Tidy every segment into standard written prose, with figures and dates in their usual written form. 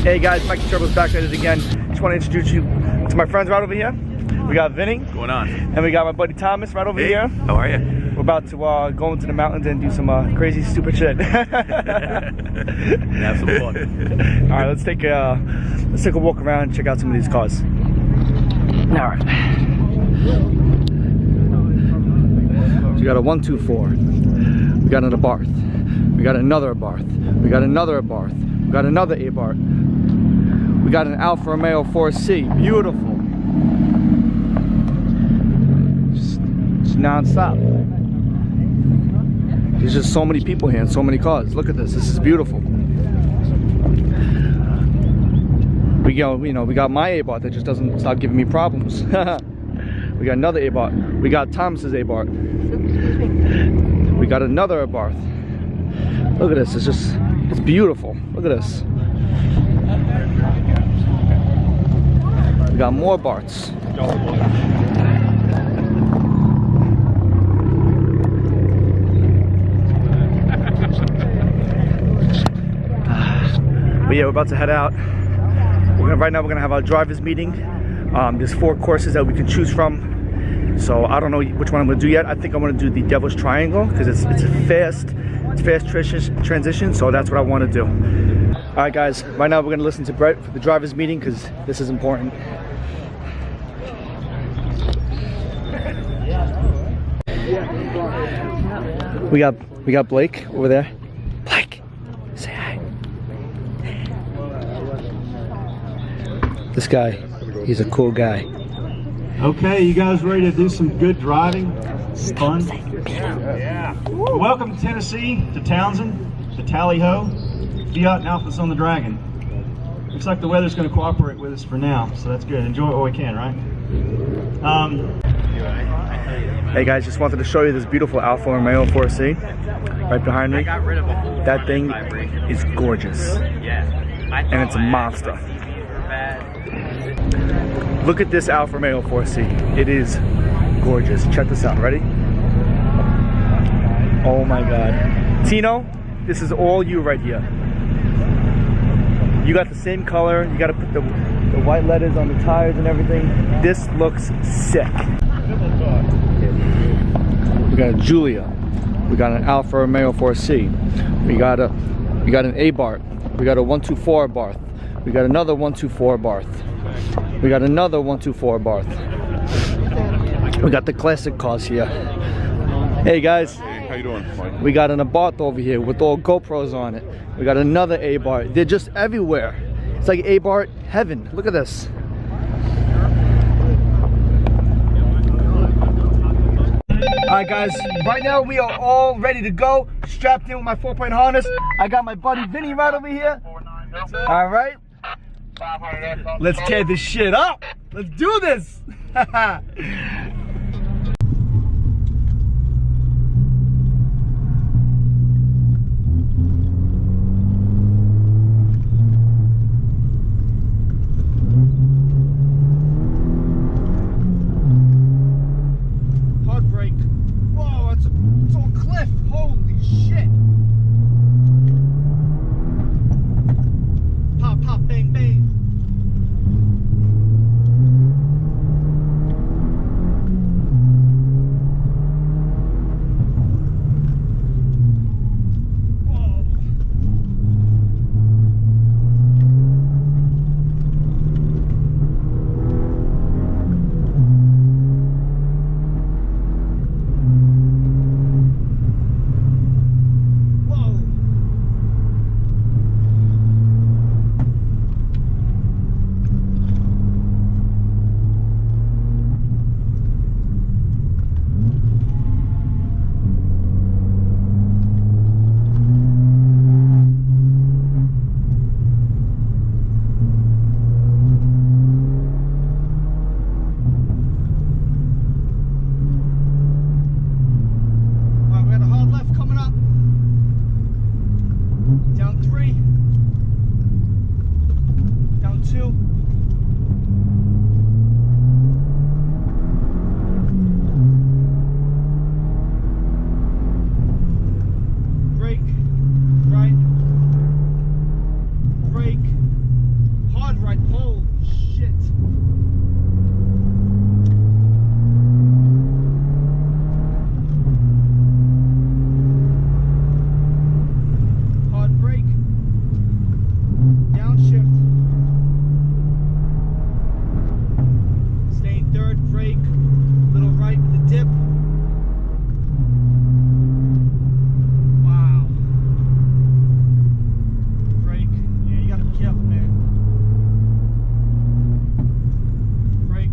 Hey guys, Mike Turbo's back at it again. Just want to introduce you to my friends right over here. We got Vinny. What's going on? And we got my buddy Thomas right over here. How are you? We're about to go into the mountains and do some crazy, stupid shit. Have some fun. All right, let's take a walk around and check out some of these cars. All right. So we got a 124. We got an Abarth. We got another Abarth. We got another Abarth. We got another Abarth. We got an Alfa Romeo 4C. Beautiful. Just non-stop. There's just so many people here and so many cars. Look at this. This is beautiful. We got my Abarth that just doesn't stop giving me problems. We got another Abarth. We got Thomas's Abarth. We got another Abarth. Look at this. It's beautiful. Look at this. We got more Abarths. But yeah, we're about to head out. Right now we're gonna have our drivers meeting. There's 4 courses that we can choose from. So I don't know which one I'm gonna do yet. I think I'm gonna do the Devil's Triangle because it's a fast transition. So that's what I want to do. All right, guys. Right now we're gonna listen to Brett for the drivers meeting because this is important. We got Blake over there. Blake, say hi. This guy, he's a cool guy. Okay, you guys ready to do some good driving? Fun? Yeah. Welcome to Tennessee, to Townsend, to Tally-Ho, Fiat and Alphas on the Dragon. Looks like the weather's going to cooperate with us for now, so that's good. Enjoy it while we can, right? Hey guys, just wanted to show you this beautiful Alfa Romeo 4C right behind me. That thing is gorgeous, and it's a monster. Look at this Alfa Romeo 4C. It is gorgeous. Check this out. Ready? Oh my God. Tino, this is all you right here. You got the same color. You got to put the white letters on the tires and everything. This looks sick. We got a Giulia. We got an Alfa Romeo 4C. We got an Abarth. We got a 124 Abarth. We got another 124 Abarth. We got another 124 Abarth. We got the classic cars here. Hey guys. Hey, how you doing, Mike? We got an Abarth over here with all GoPros on it. We got another Abarth. They're just everywhere. It's like Abarth heaven. Look at this. Alright guys, right now we are all ready to go. Strapped in with my 4-point harness. I got my buddy Vinny right over here. Alright. Let's tear this shit up. Let's do this. Hard brake. Whoa, it's a cliff. Holy shit. Pop, pop, bang, bang. downshift. Staying third, brake, little right with the dip. Wow. Brake. Yeah, you gotta be careful, man. Brake.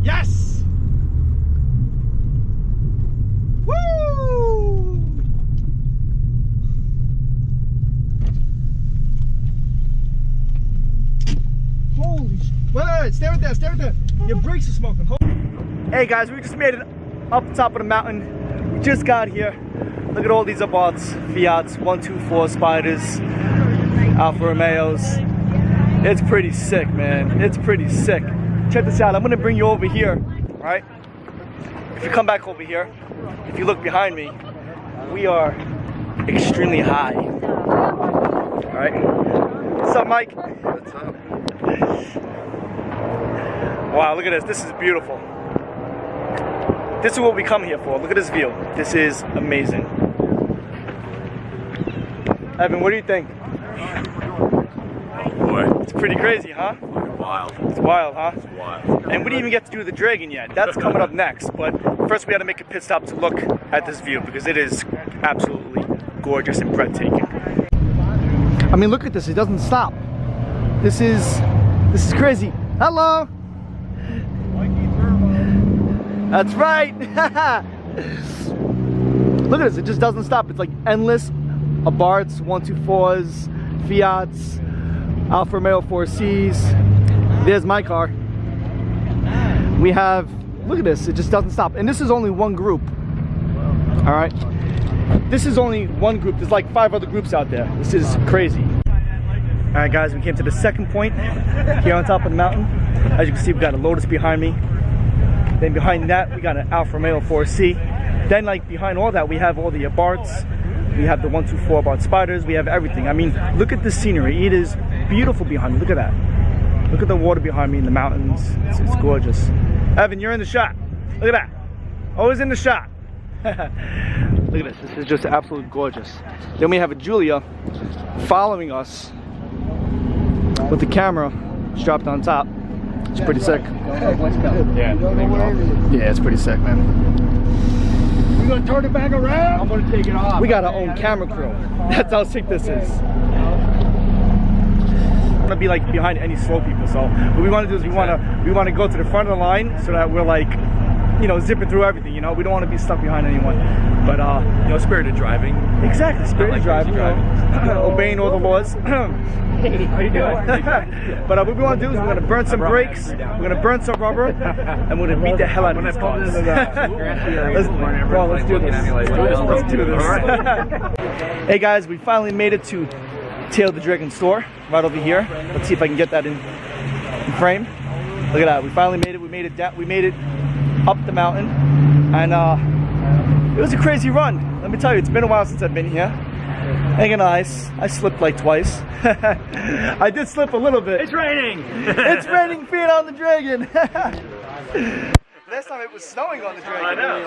Yes! Woo! Holy sh... Wait, stay right there, stay right there. Your brakes are smoking. Hey guys, we just made it up the top of the mountain. We just got here. Look at all these Abarths, Fiats, 124 Spiders, Alfa Romeos. It's pretty sick, man. It's pretty sick. Check this out. I'm gonna bring you over here, right? If you come back over here, if you look behind me, we are extremely high. All right. What's up, Mike? What's up? Wow, look at this. This is beautiful. This is what we come here for. Look at this view. This is amazing. Evan, what do you think? Oh boy. It's pretty crazy, huh? Wild. It's wild, huh? It's wild. And we didn't even get to do the dragon yet. That's coming up next. But first we had to make a pit stop to look at this view because it is absolutely gorgeous and breathtaking. I mean, look at this. It doesn't stop. This is crazy. Hello. That's right. Look at this. It just doesn't stop. It's like endless Abarths, 124s, Fiats, Alfa Romeo 4Cs. There's my car. We have, look at this, it just doesn't stop. And this is only one group. All right. This is only one group. There's like 5 other groups out there. This is crazy. All right, guys, we came to the second point here on top of the mountain. As you can see, we got a Lotus behind me. Then behind that, we got an Alfa Romeo 4C. Then, like, behind all that, we have all the Abarths. We have the 124 Abarth Spiders. We have everything. I mean, look at the scenery. It is beautiful behind me. Look at that. Look at the water behind me in the mountains. It's gorgeous. Evan, you're in the shot. Look at that. Always in the shot. Look at this. This is just absolutely gorgeous. Then we have a Julia following us with the camera strapped on top. It's pretty sick. Yeah. Yeah, it's pretty sick, man. You gonna turn it back around? I'm gonna take it off. We got our own camera crew. That's how sick this is. Want to be like behind any slow people. So what we want to do is we want to go to the front of the line so that we're like, you know, zipping through everything. You know, we don't want to be stuck behind anyone. But you know, spirited driving. Exactly, spirited driving. You know, obeying all the laws. Hey, how you doing? But what we want to do is we're going to burn some brakes, we're going to burn some rubber, and we're going to beat the hell out of these cars. Let's do this. Let's do this. Hey guys, we finally made it to Tail the Dragon store, right over here. Let's see if I can get that in frame. Look at that, we finally made it. We made it down. We made it up the mountain, and it was a crazy run. Let me tell you, it's been a while since I've been here. Ain't gonna lie, I slipped like twice. I did slip a little bit. It's raining! It's raining feet on the dragon. Last time it was snowing on the dragon. I know.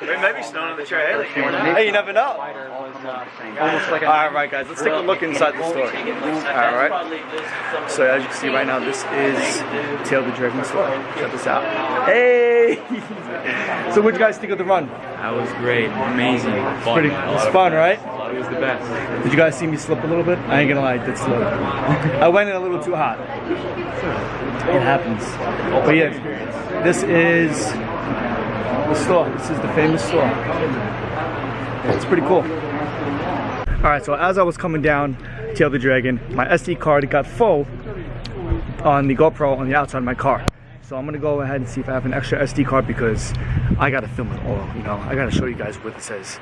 It may be snowing on the trail. Hey, you never know. Alright guys, let's take a look inside the store. Alright. So as you can see right now, this is Tail the Dragon store. Check this out. Hey! So what'd you guys think of the run? That was great. Amazing. Fun. It's fun, right? It was the best. Did you guys see me slip a little bit? I ain't gonna lie, I did slip. I went in a little too hot. It happens. But yeah, this is the store. This is the famous store. It's pretty cool. Alright, so as I was coming down Tail the Dragon, my SD card got full on the GoPro on the outside of my car. So I'm gonna go ahead and see if I have an extra SD card because I gotta film it all, you know. I gotta show you guys what it says.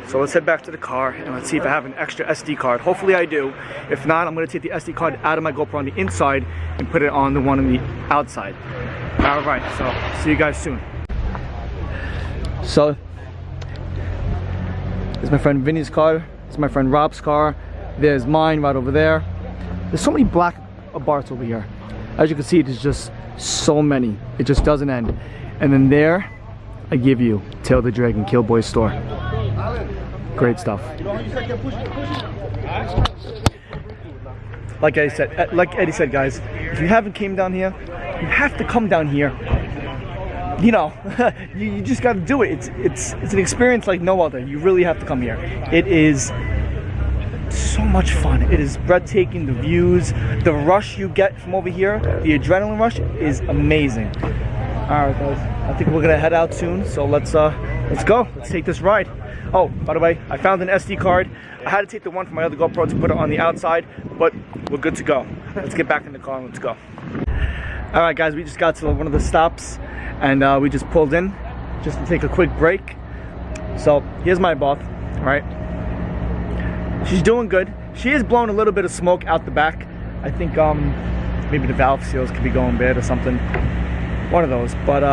So let's head back to the car and let's see if I have an extra SD card. Hopefully I do. If not, I'm gonna take the SD card out of my GoPro on the inside and put it on the one on the outside. All right, so see you guys soon. So There's my friend Vinny's car. There's my friend Rob's car. There's mine right over there. There's so many black Abarths over here. As you can see, there's just so many. It just doesn't end. And then there, I give you Tail the Dragon Killboy store. Great stuff. Like Eddie said, guys, if you haven't came down here, you have to come down here. You know, you just got to do it. It's an experience like no other. You really have to come here. It is so much fun. It is breathtaking. The views, the rush you get from over here, the adrenaline rush is amazing. All right, guys. I think we're gonna head out soon. So let's go. Let's take this ride. Oh, by the way, I found an SD card. I had to take the one from my other GoPro to put it on the outside, but we're good to go. Let's get back in the car and let's go. All right, guys. We just got to one of the stops, and we just pulled in just to take a quick break. So here's my Abarth, right? She's doing good. She is blowing a little bit of smoke out the back. I think maybe the valve seals could be going bad or something. One of those. But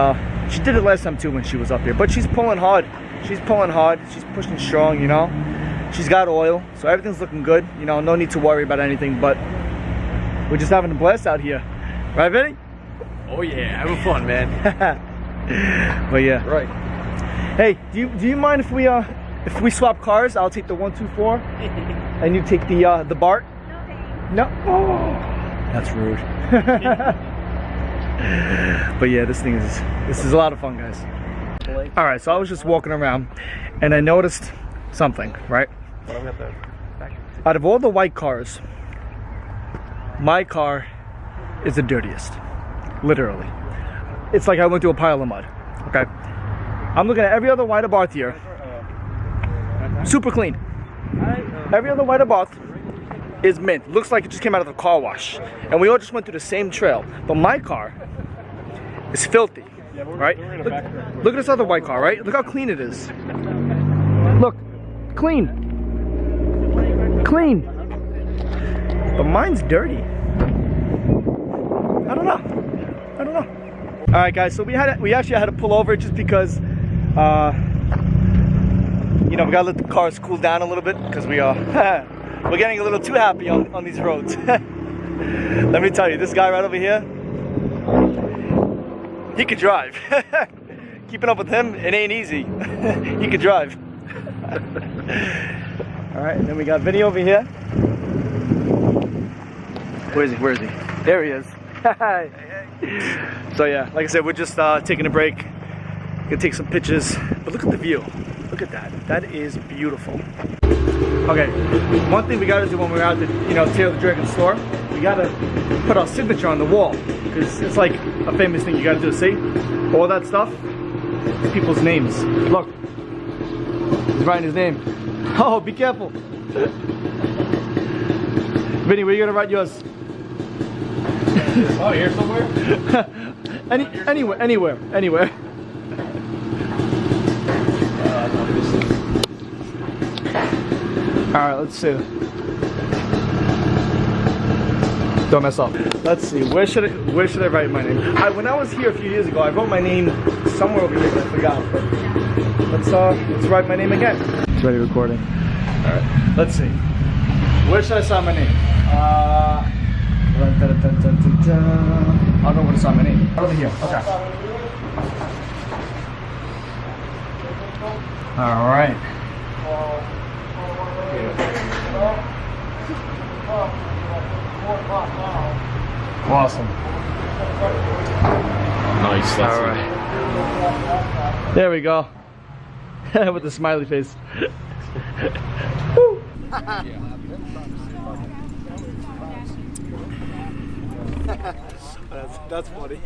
she did it last time too when she was up here. But she's pulling hard. She's pulling hard. She's pushing strong, you know. She's got oil, so everything's looking good. You know, no need to worry about anything. But we're just having a blast out here, right, Vinny? Oh yeah, having fun, man. But yeah. Right. Hey, do you mind if we swap cars? I'll take the 124, and you take the Bart. No. Oh, that's rude. But yeah, this is a lot of fun, guys. All right, so I was just walking around, and I noticed something. Right. Out of all the white cars, my car is the dirtiest. Literally, it's like I went through a pile of mud. Okay. I'm looking at every other white Abarth here. Super clean. Every other white Abarth is mint. Looks like it just came out of the car wash. And we all just went through the same trail. But my car is filthy, right? Look at this other white car, right? Look how clean it is. Look, clean. Clean. But mine's dirty. I don't know. All right, guys, so we actually had to pull over just because you know, we gotta let the cars cool down a little bit because we're getting a little too happy on these roads. Let me tell you, this guy right over here, he could drive. Keeping up with him, it ain't easy. He could drive. All right, and then we got Vinny over here. Where is he? There he is. So yeah, like I said, we're just taking a break. Gonna take some pictures, but look at the view. Look at that. That is beautiful. Okay, one thing we gotta do when we're out at the Tail the Dragon store, we gotta put our signature on the wall because it's like a famous thing you gotta do. See, all that stuff, people's names. Look, he's writing his name. Oh, be careful. Vinny, where are you gonna write yours? Oh, here somewhere? Anywhere. All right, let's see. Don't mess up. Let's see. Where should I write my name? When I was here a few years ago, I wrote my name somewhere over here, but I forgot. But let's write my name again. It's already recording. All right. Let's see. Where should I sign my name? I'll go with sign my name. Over here. Okay. All right. Awesome. Nice. That's all right. There we go. With the smiley face. That's funny.